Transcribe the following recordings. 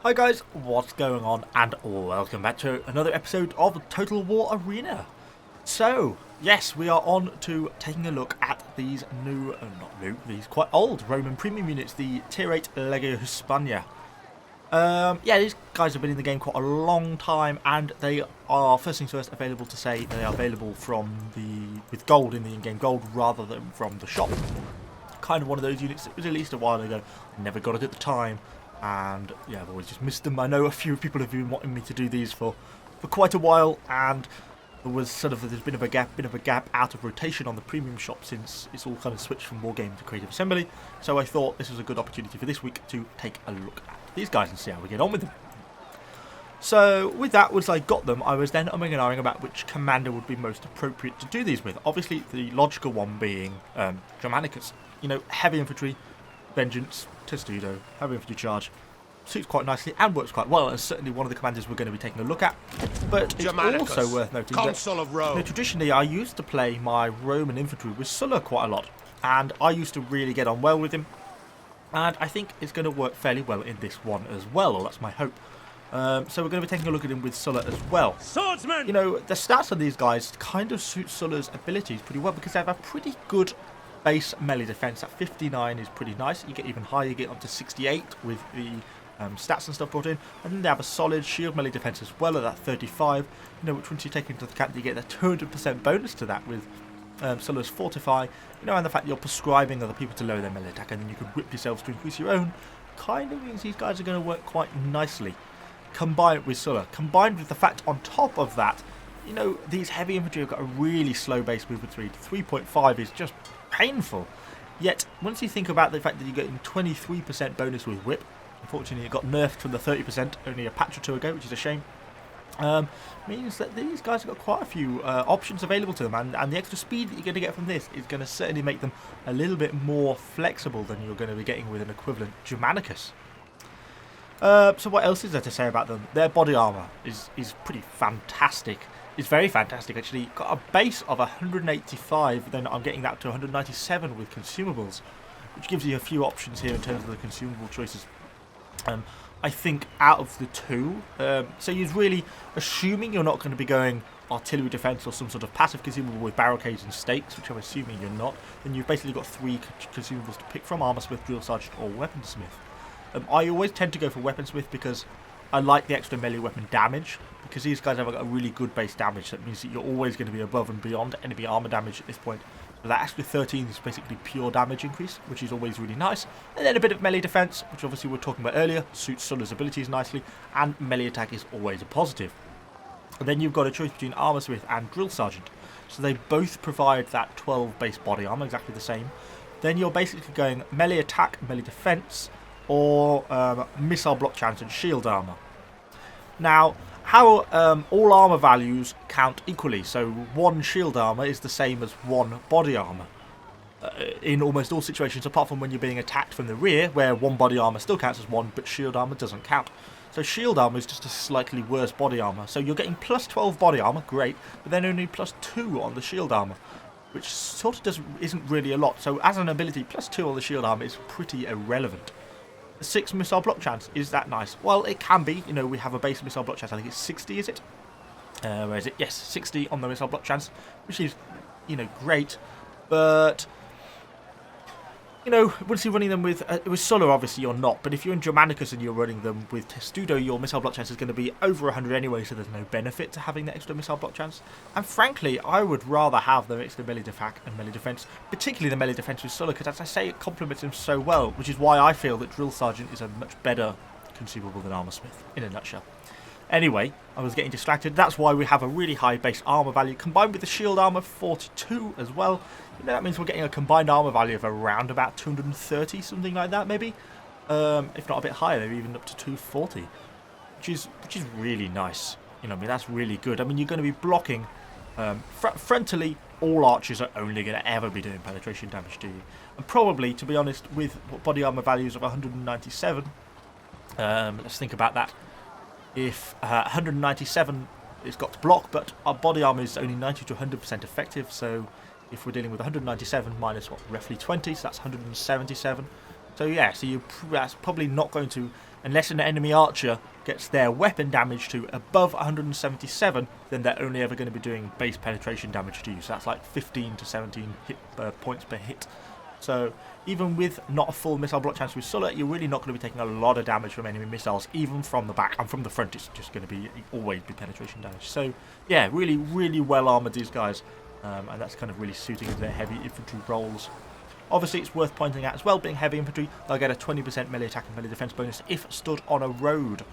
Hi guys, what's going on, and welcome back to another episode of Total War Arena. So, yes, we are on to taking a look at these these quite old Roman premium units, the Tier 8 Legio Hispania. Yeah, these guys have been in the game quite a long time, and they are, first things first, available to say they are available with gold in the in-game gold rather than from the shop. Kind of one of those units that was released a while ago, never got it at the time. And yeah, I've always just missed them. I know a few people have been wanting me to do these for quite a while, and there's been a gap out of rotation on the premium shop since it's all kind of switched from Wargame to Creative Assembly. So I thought this was a good opportunity for this week to take a look at these guys and see how we get on with them. So with that, once I got them, I was then umming and ahhing about which commander would be most appropriate to do these with. Obviously, the logical one being Germanicus. You know, heavy infantry, Vengeance, Testudo, heavy infantry charge, suits quite nicely and works quite well, and certainly one of the commanders we're going to be taking a look at. But it's also worth noting that traditionally I used to play my Roman infantry with Sulla quite a lot, and I used to really get on well with him, and I think it's going to work fairly well in this one as well, or that's my hope. So we're going to be taking a look at him with Sulla as well. Swordsman! You know, the stats on these guys kind of suit Sulla's abilities pretty well because they have a pretty good base melee defense. At 59 is pretty nice. You get even higher, you get up to 68 with the stats and stuff brought in. And then they have a solid shield melee defense as well at that 35, you know, which once you take into account you get a 200% bonus to that with Sulla's Fortify, you know, and the fact that you're prescribing other people to lower their melee attack and then you can whip yourselves to increase your own, kind of means these guys are going to work quite nicely. Combined with Sulla, combined with the fact on top of that, you know, these heavy infantry have got a really slow base movement speed. 3.5 is just painful. Yet, once you think about the fact that you're getting 23% bonus with whip, unfortunately it got nerfed from the 30% only a patch or two ago, which is a shame, means that these guys have got quite a few options available to them, and the extra speed that you're going to get from this is going to certainly make them a little bit more flexible than you're going to be getting with an equivalent Germanicus. So what else is there to say about them? Their body armor is pretty fantastic. It's very fantastic, actually. Got a base of 185, then I'm getting that to 197 with consumables, which gives you a few options here in terms of the consumable choices. I think out of the two, so you're really assuming you're not going to be going artillery defense or some sort of passive consumable with barricades and stakes, which I'm assuming you're not, then you've basically got three consumables to pick from: armorsmith, drill sergeant, or weaponsmith. I always tend to go for weaponsmith because I like the extra melee weapon damage, because these guys have got a really good base damage. That means that you're always going to be above and beyond enemy armor damage at this point. So that extra 13 is basically pure damage increase, which is always really nice. And then a bit of melee defense, which obviously we were talking about earlier, suits Sulla's abilities nicely, and melee attack is always a positive. And then you've got a choice between armorsmith and drill sergeant. So they both provide that 12 base body armor, exactly the same. Then you're basically going melee attack, melee defense, or missile block chance and shield armor. Now, how all armor values count equally, so one shield armor is the same as one body armor in almost all situations, apart from when you're being attacked from the rear, where one body armor still counts as one, but shield armor doesn't count. So shield armor is just a slightly worse body armor. So you're getting plus 12 body armor, great, but then only plus 2 on the shield armor, which sort of isn't really a lot. So as an ability, plus 2 on the shield armor is pretty irrelevant. 6 missile block chance, is that nice? Well, it can be. You know, we have a base missile block chance. I think it's 60, is it? Where is it? Yes, 60 on the missile block chance, which is, you know, great. But, you know, once you're running them with Sulla, obviously you're not. But if you're in Germanicus and you're running them with Testudo, your missile block chance is going to be over 100 anyway, so there's no benefit to having the extra missile block chance. And frankly, I would rather have the extra melee attack and melee defense, particularly the melee defense with Sulla, because as I say, it complements him so well, which is why I feel that drill sergeant is a much better consumable than armorsmith, in a nutshell. Anyway, I was getting distracted. That's why we have a really high base armor value combined with the shield armor 42 as well. You know, that means we're getting a combined armor value of around about 230, something like that, maybe. If not a bit higher, maybe even up to 240, which is really nice. You know, I mean, that's really good. I mean, you're going to be blocking frontally. All archers are only going to ever be doing penetration damage to you, and probably, to be honest, with body armor values of 197. Let's think about that. If 197 it's got to block, but our body armor is only 90 to 100% effective, so if we're dealing with 197 minus what, roughly 20, so that's 177. So yeah, that's probably not going to, unless an enemy archer gets their weapon damage to above 177, then they're only ever going to be doing base penetration damage to you. So that's like 15 to 17 points per hit. So even with not a full missile block chance with Sulla, you're really not going to be taking a lot of damage from enemy missiles, even from the back. And from the front, it's just going to always be penetration damage. So yeah, really, really well armoured, these guys. And that's kind of really suiting their heavy infantry roles. Obviously, it's worth pointing out as well, being heavy infantry, they'll get a 20% melee attack and melee defense bonus if stood on a road.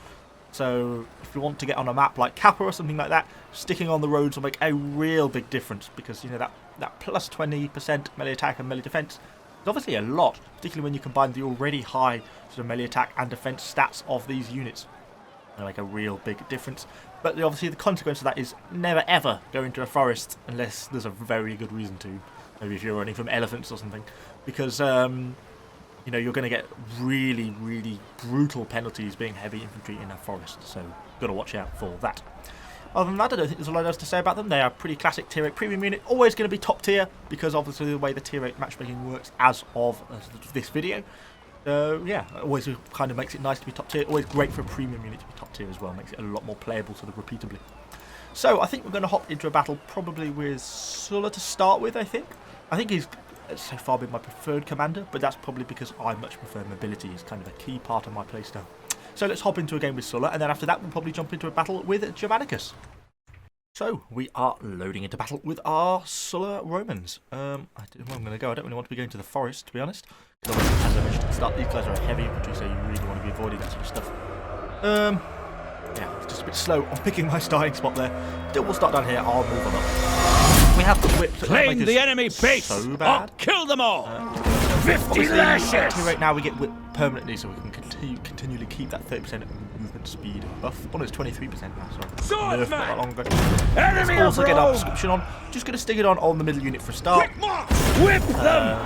So if you want to get on a map like Kappa or something like that, sticking on the roads will make a real big difference, because you know that plus 20% melee attack and melee defense is obviously a lot, particularly when you combine the already high sort of melee attack and defense stats of these units. They make a real big difference. But obviously the consequence of that is never ever go into a forest unless there's a very good reason to. Maybe if you're running from elephants or something, because you know, you're going to get really, really brutal penalties being heavy infantry in a forest. So got to watch out for that. Other than that, I don't think there's a lot else to say about them. They are pretty classic tier 8 premium unit, always going to be top tier, because obviously the way the tier 8 matchmaking works as of this video. Yeah, always kind of makes it nice to be top tier. Always great for a premium unit to be top tier as well. Makes it a lot more playable sort of repeatably. So I think we're going to hop into a battle probably with Sulla to start with. I think he's so far been my preferred commander, but that's probably because I much prefer mobility. It's kind of a key part of my playstyle. So let's hop into a game with Sulla, and then after that we'll probably jump into a battle with Germanicus. So we are loading into battle with our Sulla Romans. I don't know where I'm going to go. I don't really want to be going to the forest, to be honest. As I mentioned at the start, these guys are heavy infantry, so you really want to be avoiding that sort of stuff. Yeah, it's just a bit slow on picking my starting spot there. Still, we'll start down here. I'll move on up. We have the whip. So claim the enemy base. So bad. Kill them all. 50 lashes. Right now we get whip permanently, so we can continually keep that 30% movement speed buff. Oh no, it's 23% now. Sorry. Nerfed not that long ago. Enemy Let's also get our prescription on. Just going to stick it on the middle unit for a start. Whip them.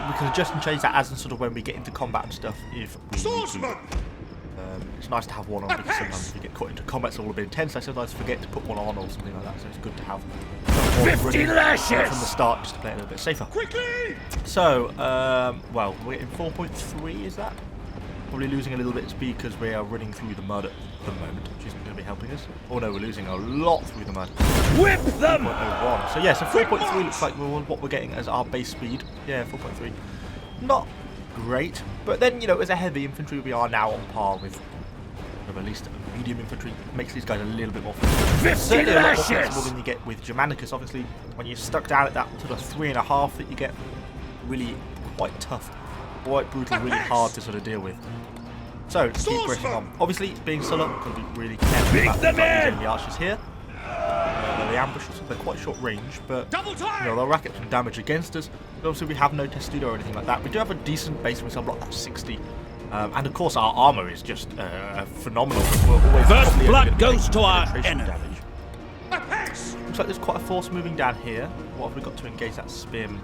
We can adjust and change that as and sort of when we get into combat and stuff if we need to. It's nice to have one on, because sometimes if you get caught into combat it's all a bit intense. I sometimes forget to put one on or something like that, so it's good to have 50 lashes from the start just to play it a little bit safer. Quickly! So, well, we're in 4.3, is that? Probably losing a little bit of speed because we are running through the mud at the moment, which isn't going to be helping us. Oh no, we're losing a lot through the mud. Whip them! 4.01. So yeah, so 4.3 looks like what we're getting as our base speed. Yeah, 4.3. Not great, but then, you know, as a heavy infantry we are now on par with at least medium infantry. Makes these guys a little bit more flexible. Certainly a lot more flexible than you get with Germanicus. Obviously, when you're stuck down at that sort of 3.5 that you get, really quite tough, quite brutal, really hard to sort of deal with. So, keep pressing on. Obviously, being Sulla, we've got to be really careful about these enemy archers here. The ambushes, they're quite short range, but you know, they'll rack up some damage against us. But obviously, we have no Testudo or anything like that. We do have a decent base missile block, that's 60. And of course, our armor is just phenomenal. We're always first blood goes to our enemy. Damage. Looks like there's quite a force moving down here. What have we got to engage that spearman?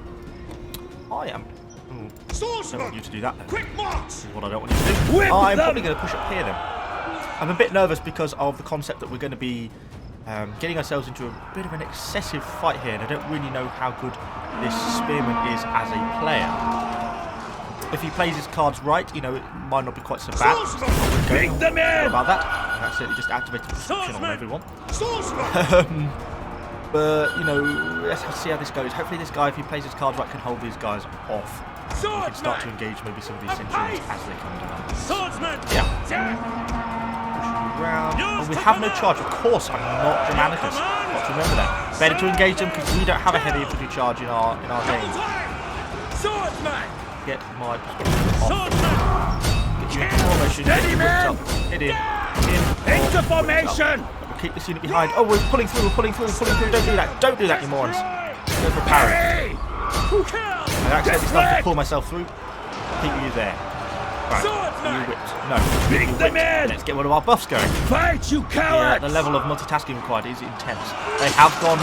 I am. I don't want you to do that then. Quick march! This is what I don't want you to do. I'm probably going to push up here then. I'm a bit nervous because of the concept that we're going to be getting ourselves into a bit of an excessive fight here, and I don't really know how good this spearman is as a player. If he plays his cards right, you know, it might not be quite so bad. Bring them in! About that, I accidentally just activated prescription on everyone. But, you know, let's see how this goes. Hopefully this guy, if he plays his cards right, can hold these guys off. We can start to engage maybe some of these centurions as they come down. Swordsman! Yeah. Pushing around. Oh, we have no charge. Of course, I'm not Germanicus. Got to remember that. Better to engage them because we don't have a heavy infantry charge in our game. Swordsman! Get my perspective off. Get you into formation. Hit in. Into formation! We'll keep this unit behind. Oh, we're pulling through. Don't do that. Don't do that, you morons. Go for parry. I accidentally started to pull myself through. Keep you there. Right, you whipped. No. Bring them in! Let's get one of our buffs going. Fight, you coward! The level of multitasking required is intense. They have gone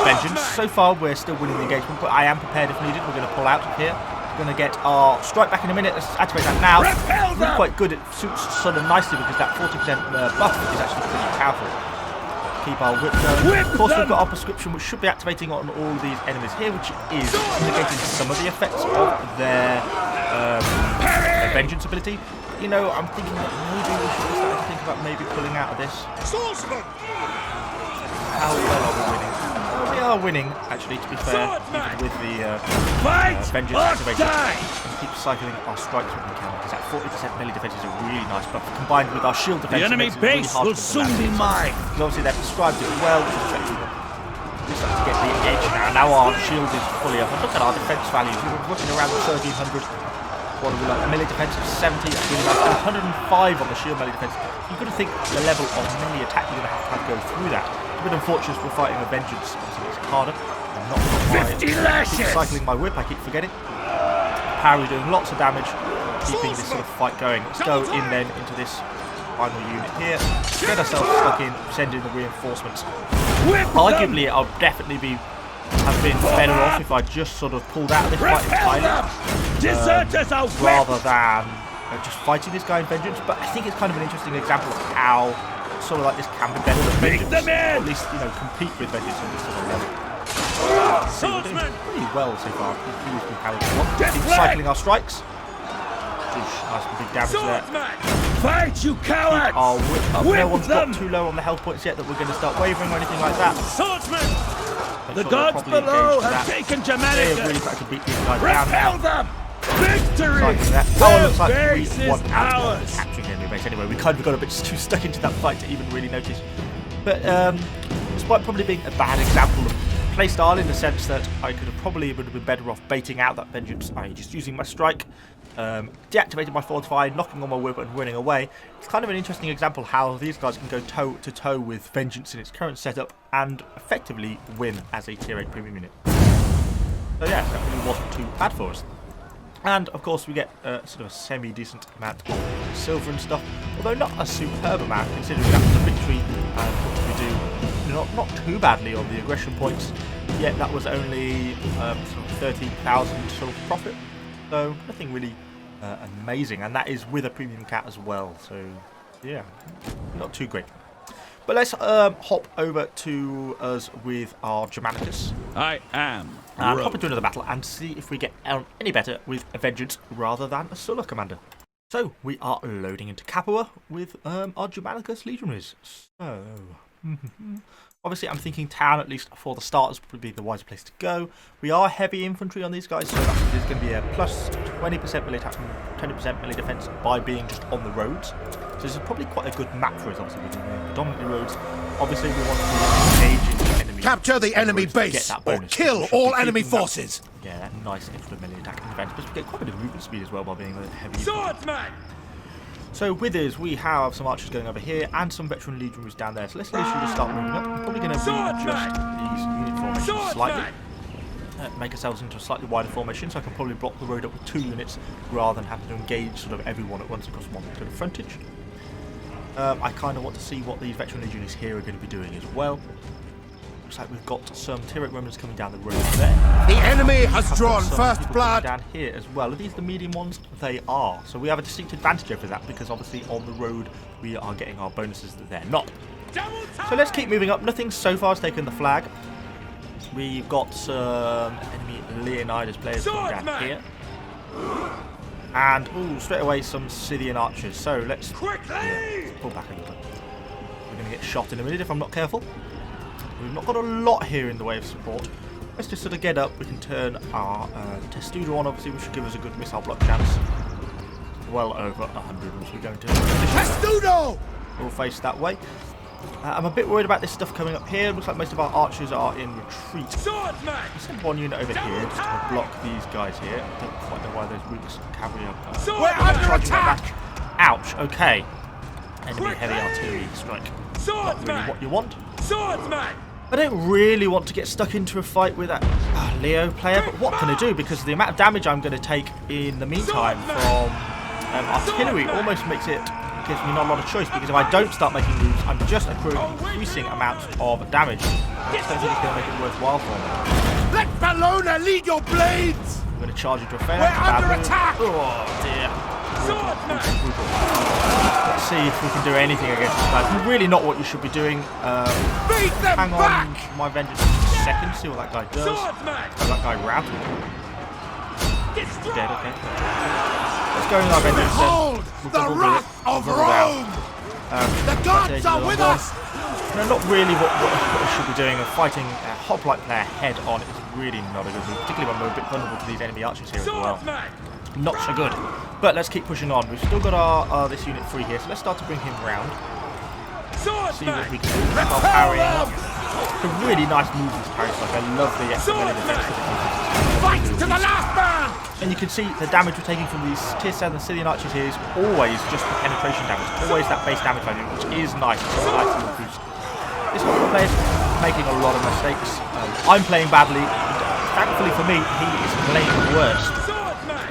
vengeance. So far, we're still winning the engagement, but I am prepared if needed. We're going to pull out of here. We're going to get our strike back in a minute. Let's activate that now. It's really quite good. It suits sort of nicely because that 40% buff is actually pretty powerful. Keep our whip going. Of course, we've got our prescription, which should be activating on all these enemies here, which is negating some of the effects of their Vengeance ability. You know, I'm thinking that maybe we should start to think about maybe pulling out of this. Swordsman! How well are we winning? Well, we are winning, actually, to be fair, even with the Vengeance activated. And keep cycling our strikes when we can, because that 40% melee defense is a really nice buff, combined with our shield defense. The enemy base will soon be mine. Because obviously they've described it well, which is effectively just like to get the edge now. Now our shield is fully up. And look at our defense values. We were working around 1300. What are we like? Melee defense of 70. That's really nice. 105 on the shield melee defense. You've got to think the level of melee attack you're going to have to go through that. It's a bit unfortunate we're fighting a Vengeance. Obviously it's harder. I'm not 50 lashes! Keep cycling my whip. I keep forgetting. Parry doing lots of damage, keeping this sort of fight going. Let's go in then into this final unit here. Get ourselves stuck in, send in the reinforcements. Arguably, I'll definitely have been better off if I just sort of pulled out of this fight entirely, rather than just fighting this guy in Vengeance. But I think it's kind of an interesting example of how sort of like this can be better than Vengeance, or at least, you know, compete with Vengeance on this sort of level. We're doing pretty well so far. Keep cycling our strikes. Nice and big damage there. Fight, you coward! No one's got too low on the health points yet that we're going to start wavering or anything like that. Swordsman! The sure gods below have taken Germanicus. They're really trying to beat these guys down now. Them! Victory! Oh, it looks like we won ours. capturing the enemy base anyway. We kind of got a bit too stuck into that fight to even really notice. But despite probably being a bad example of playstyle in the sense that I could have probably would have been better off baiting out that Vengeance, i.e. just using my strike, deactivating my fortify, knocking on my whip and running away. It's kind of an interesting example how these guys can go toe to toe with Vengeance in its current setup and effectively win as a tier 8 premium unit. So yeah, that really wasn't too bad for us. And of course we get sort of a semi-decent amount of silver and stuff, although not a superb amount considering that was a victory and what we do not too badly on the aggression points, yet that was only sort of 30,000 sort of profit, so nothing really amazing, and that is with a premium cat as well, so yeah, not too great. But let's hop over to us with our Germanicus. I am. And hop into another battle and see if we get any better with a Vengeance rather than a Sulla commander. So we are loading into Capua with our Germanicus legionaries. So obviously I'm thinking town, at least for the starters, would be the wiser place to go. We are heavy infantry on these guys, so there's going to be a plus 20% melee attack and 20% melee defense by being just on the roads. So this is probably quite a good map for us, obviously, with predominantly roads. Obviously we want to engage into the enemy. Capture the enemy base or kill all enemy forces. Yeah, that nice extra melee attack and defense, but we get quite a bit of movement speed as well by being a heavy Swordsman! So with us, we have some archers going over here and some veteran legionaries down there. So let's literally just start moving up. We're probably going to readjust these unit formations slightly. Make ourselves into a slightly wider formation, so I can probably block the road up with 2 units rather than having to engage sort of everyone at once across one bit of frontage. I kind of want to see what these veteran legionaries here are going to be doing as well. Looks like we've got some tier 8 Romans coming down the road there. The enemy has drawn first blood. Down here as well. Are these the medium ones? They are. So we have a distinct advantage over that because obviously on the road we are getting our bonuses that they're not. So let's keep moving up. Nothing so far has taken the flag. We've got some enemy Leonidas players coming down here. And straight away some Scythian archers. So let's pull back a little. We're going to get shot in a minute if I'm not careful. We've not got a lot here in the way of support. Let's just sort of get up. We can turn our Testudo on, obviously, which should give us a good missile block chance. Well over 100 once we go into Testudo! We'll face that way. I'm a bit worried about this stuff coming up here. Looks like most of our archers are in retreat. Let's send one unit over here just to block these guys here. I don't quite know why those Rubik's cavalry are We're under attack! Ouch, okay. Enemy heavy artillery strike. Not really what you want. Swordsman! I don't really want to get stuck into a fight with that Leo player, but what can I do? Because the amount of damage I'm going to take in the meantime from artillery almost gives me not a lot of choice, because if I don't start making moves, I'm just accruing increasing amounts of damage. I just don't think it's going to make it worthwhile for me. Let Bellona lead your blades! I'm going to charge into a fair. We're under attack! Oh dear. Let's see if we can do anything against these guys. Really not what you should be doing. Hang on my Vengeance for a second, see what that guy does. Oh, that guy routed. He's dead, okay. Let's go in our vengeance then. Behold We'll the double do wrath it. of We'll roll down. Rome! The gods are with us! No, not really what I should be doing. Fighting a hoplite player head on is really not a good move, particularly when we're a bit vulnerable to these enemy archers here as well. Not so good. But let's keep pushing on. We've still got our this unit free here, so let's start to bring him round. See what we can do. While parrying up. It's a really nice move, this parry strike. I love the extra melee defense that it gives. Fight to the last man! And you can see the damage we're taking from these tier 7 Scythian archers here is always just the penetration damage. Always that base damage value, which is nice. It's a nice little boost. This one player is making a lot of mistakes. I'm playing badly. Thankfully for me, he is playing worse.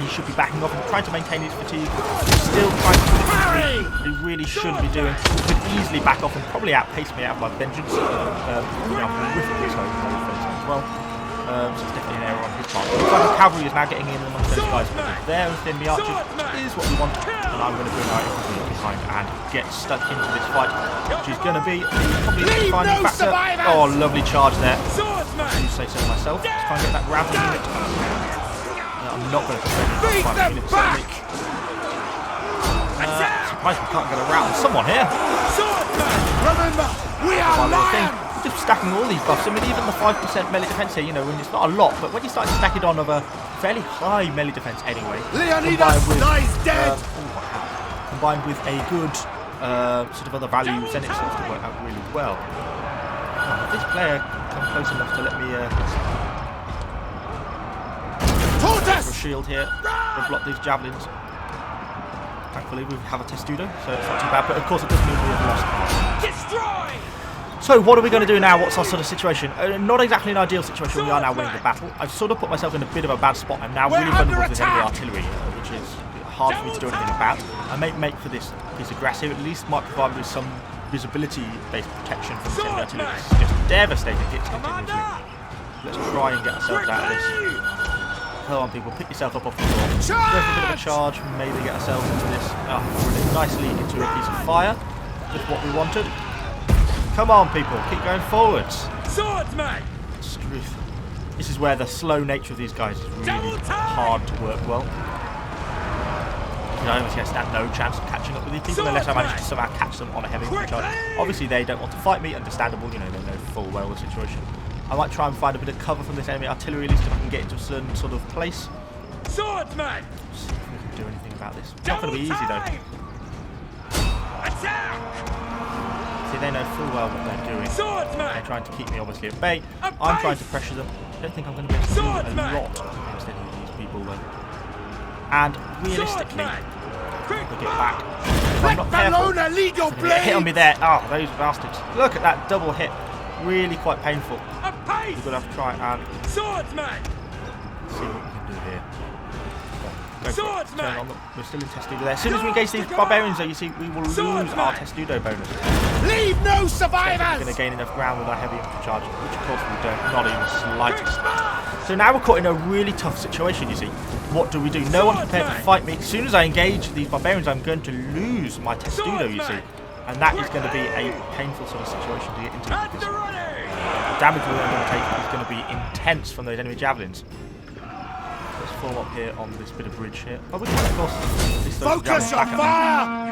He should be backing off and trying to maintain his fatigue. He's still trying to do what he really shouldn't be doing. He could easily back off and probably outpace me out of my vengeance. I'm horrifically slow as well. So it's definitely an error on his part. Looks like the cavalry is now getting in amongst those guys. There within the archers is what we want. And I'm going to bring my infantry behind and get stuck into this fight, which is going to be probably the defining factor. Oh, lovely charge there. I say so myself. Let's try and get that routing unit. I'm not going to defend this unit, certainly. Surprised we can't get a rout on someone here. Remember, we are lions! Just stacking all these buffs. I mean, even the 5% melee defense here, you know, when it's not a lot, but when you start to stack it on of a fairly high melee defense anyway, Leonidas lies dead! Combined with a good sort of other values, then it starts to work out really well. If this player come close enough to let me a shield here to block these javelins. Thankfully we have a testudo, so it's not too bad, but of course it does mean we have lost. Destroy! So what are we going to do now? What's our sort of situation? Not exactly an ideal situation. We are now winning the battle. I've sort of put myself in a bit of a bad spot. I'm now really vulnerable to this enemy artillery, which is hard for me to do anything about. I may make for this piece of grass here, at least might provide me with some visibility-based protection from this enemy artillery. It's just devastating hits continuously. Let's try and get ourselves out of this. Come on, people, pick yourself up off the floor. Go for a bit of a charge, maybe get ourselves into this. Nicely into a piece of fire. Just what we wanted. Come on, people, keep going forwards. Swordsman! This is where the slow nature of these guys is really hard to work well. You know, obviously I stand no chance of catching up with these people unless I manage to somehow catch them on a heavy charge. Obviously they don't want to fight me, understandable, you know, they know full well the situation. I might try and find a bit of cover from this enemy artillery, at least if I can get into a certain sort of place. Swordsman! See if we can do anything about this. It's not going to be easy though. Attack! See, they know full well what they're doing. They're trying to keep me obviously at bay. I'm trying to pressure them. I don't think I'm going to be able to do a lot against any of these people though. And realistically, we'll get back. If I'm not careful, get hit on me there. Oh, those bastards. Look at that double hit. Really quite painful. We're going to have to try and see what we can do here. Turn on them. We're still in testudo there. As soon as we engage these barbarians though, you see, we will lose our testudo bonus. Leave no survivors! We're going to gain enough ground with our heavy infantry charge, which of course we don't, not even slightest. So now we're caught in a really tough situation, you see. What do we do? No one's prepared to fight me. As soon as I engage these barbarians, I'm going to lose my testudo, you see. And that is going to be a painful sort of situation to get into. Because, the damage we're going to take is going to be intense from those enemy javelins. Let's form up here on this bit of bridge here. Oh, we can, of course, focus your fire!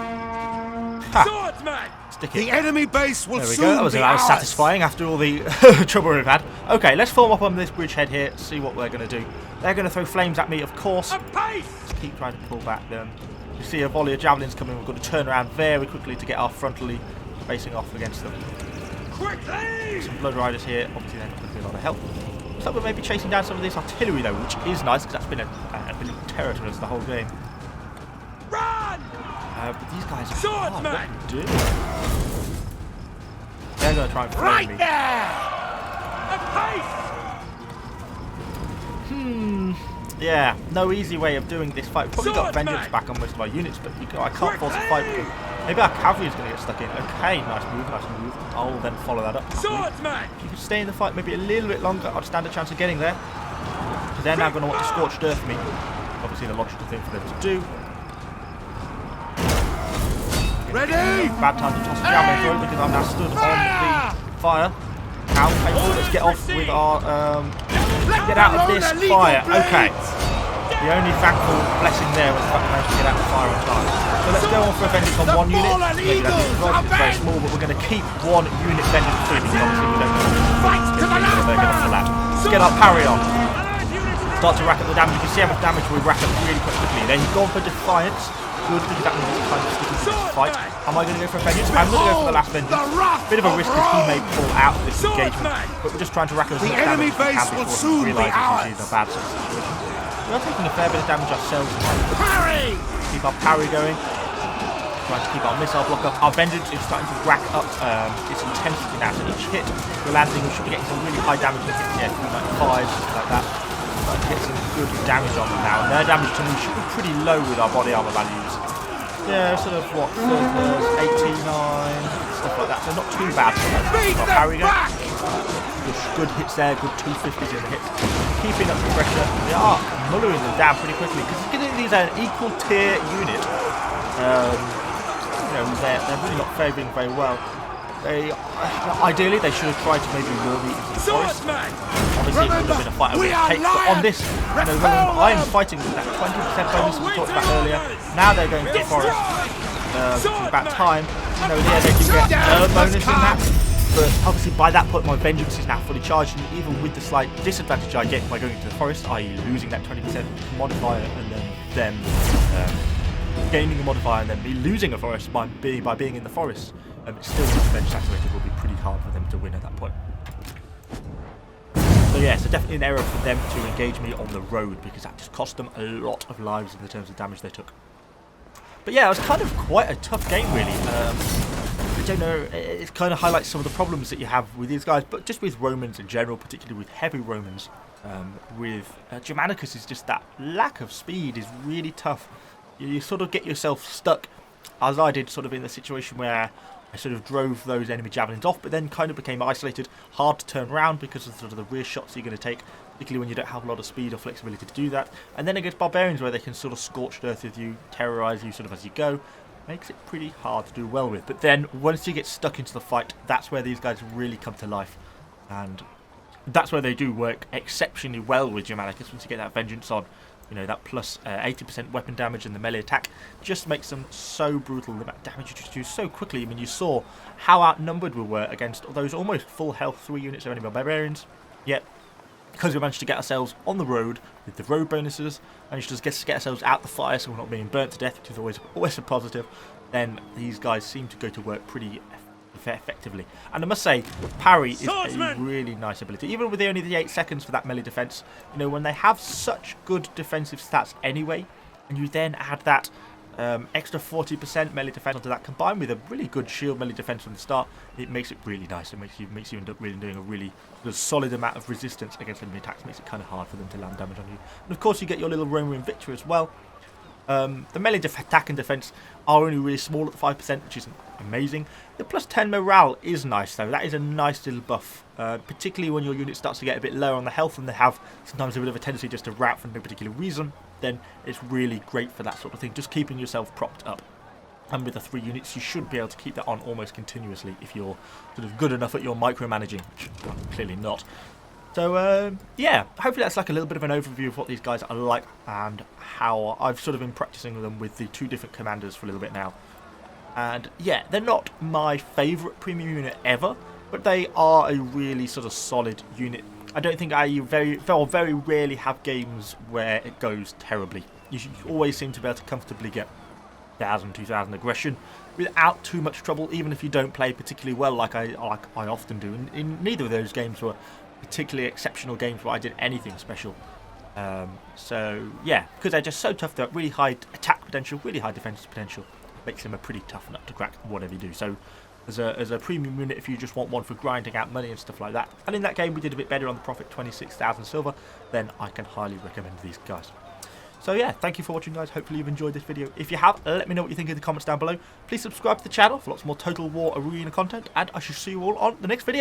Stick it. The enemy base will there we soon go. That was be satisfying after all the trouble we've had. Okay, let's form up on this bridgehead here. See what we're going to do. They're going to throw flames at me, of course. Let's keep trying to pull back them. You see a volley of javelins coming. We've got to turn around very quickly to get our frontally facing off against them. Quickly! Some blood riders here. Obviously, they're not going to be a lot of help. Looks like we're maybe chasing down some of this artillery though, which is nice because that's been a bit of terror to us the whole game. Run! But these guys are Swordsman! what to do? They're going to try and flame me. there! Yeah, no easy way of doing this fight. We've probably got vengeance back on most of our units, but I can't force a fight because maybe our cavalry is going to get stuck in. Okay, nice move, nice move. I'll then follow that up. Swordsman! If you could stay in the fight maybe a little bit longer, I'd stand a chance of getting there. Because they're now going to want to scorched earth me. Obviously the logical thing for them to do. Ready? Bad time to toss a javelin through because I'm now stood on the fire. Now, let's get off with our... get out of this fire. Okay. The only thankful blessing there was the fact that I managed to get out the fire on time. So let's go on for a vengeance on one unit. Maybe that's it's very small, but we're going to keep one unit vengeance free because obviously we don't know they're going to pull out. Let's get our parry on. Start to rack up the damage. You can see how much damage we rack up really quite quickly. Then he's gone for Defiance. Good, because that means he's kind of sticking to this fight. Am I going to go for a vengeance? I'm going to go for the last vengeance. Bit of a risk because he may pull out of this engagement, but we're just trying to rack up as much damage as we can before he realises he's in a bad situation. We are taking a fair bit of damage ourselves. Keep our parry going. Trying to keep our missile block up. Our vengeance is starting to rack up its intensity now. So each hit we're landing, we should be getting some really high damage hits. Yeah, 395, something like that. Starting to get some good damage on them now. And their damage to me should be pretty low with our body armor values. Yeah, sort of what, 89, stuff like that. So not too bad. Our parry going. Good hits there, good 250s in the hits. Keeping up the pressure. They are mullering them down pretty quickly because considering these are an equal tier unit. You know, they're really not favouring very well. They ideally they should have tried to maybe lure me into the forest. Obviously, it would have been a fight I would take. But on this, you know, I am fighting with that 20% bonus we talked about earlier. Now they're going to the forest. It's about time. You know, yeah, they can get a bonus in that. But obviously, by that point, my vengeance is now fully charged, and even with the slight disadvantage I get by going into the forest, i.e., losing that 20% modifier and then gaining a modifier and then me losing a forest by being in the forest, it's still revenge saturated. Will be pretty hard for them to win at that point. So yeah, so definitely an error for them to engage me on the road because that just cost them a lot of lives in the terms of damage they took. But yeah, it was kind of quite a tough game really. I don't know, it kind of highlights some of the problems that you have with these guys, but just with Romans in general, particularly with heavy Romans. With Germanicus is just that lack of speed is really tough. You sort of get yourself stuck, as I did sort of in the situation where I sort of drove those enemy javelins off, but then kind of became isolated, hard to turn around because of sort of the rear shots you're going to take, particularly when you don't have a lot of speed or flexibility to do that. And then against barbarians where they can sort of scorched earth with you, terrorise you sort of as you go, makes it pretty hard to do well with. But then once you get stuck into the fight, that's where these guys really come to life. And that's where they do work exceptionally well with Germanicus once you get that vengeance on. You know, that plus 80% weapon damage and the melee attack just makes them so brutal. The amount of damage you just do so quickly. I mean, you saw how outnumbered we were against those almost full health 3 units of enemy barbarians. Yet, because we managed to get ourselves on the road with the road bonuses, managed to get ourselves out the fire so we're not being burnt to death, which is always a positive, then these guys seem to go to work pretty effectively. And I must say, parry is a really nice ability. Even with only the 8 seconds for that melee defense, you know, when they have such good defensive stats anyway, and you then add that extra 40% melee defense onto that, combined with a really good shield melee defense from the start, it makes it really nice. It makes you end up really doing a really solid amount of resistance against enemy attacks. It makes it kind of hard for them to land damage on you. And of course, you get your little Roman victory as well. The melee attack and defense are only really small at 5%, which isn't amazing. The plus 10 morale is nice though. That is a nice little buff, particularly when your unit starts to get a bit lower on the health and they have sometimes a bit of a tendency just to rout for no particular reason. Then it's really great for that sort of thing, just keeping yourself propped up. And with the 3 units, you should be able to keep that on almost continuously if you're sort of good enough at your micromanaging, which I'm clearly not. So, yeah, hopefully that's like a little bit of an overview of what these guys are like and how I've sort of been practicing them with the 2 different commanders for a little bit now. And, yeah, they're not my favourite premium unit ever, but they are a really sort of solid unit. I don't think I very rarely have games where it goes terribly. You always seem to be able to comfortably get 1,000, 2,000 aggression without too much trouble, even if you don't play particularly well like I often do. And in neither of those games were particularly exceptional games where I did anything special. So yeah, because they're just so tough, they're really high attack potential, really high defensive potential, makes them a pretty tough nut to crack whatever you do. So as a premium unit, if you just want one for grinding out money and stuff like that, and in that game we did a bit better on the profit, 26,000 silver, then I can highly recommend these guys. So yeah, thank you for watching guys, hopefully you've enjoyed this video. If you have, let me know what you think in the comments down below. Please subscribe to the channel for lots more Total War Arena content, and I shall see you all on the next video.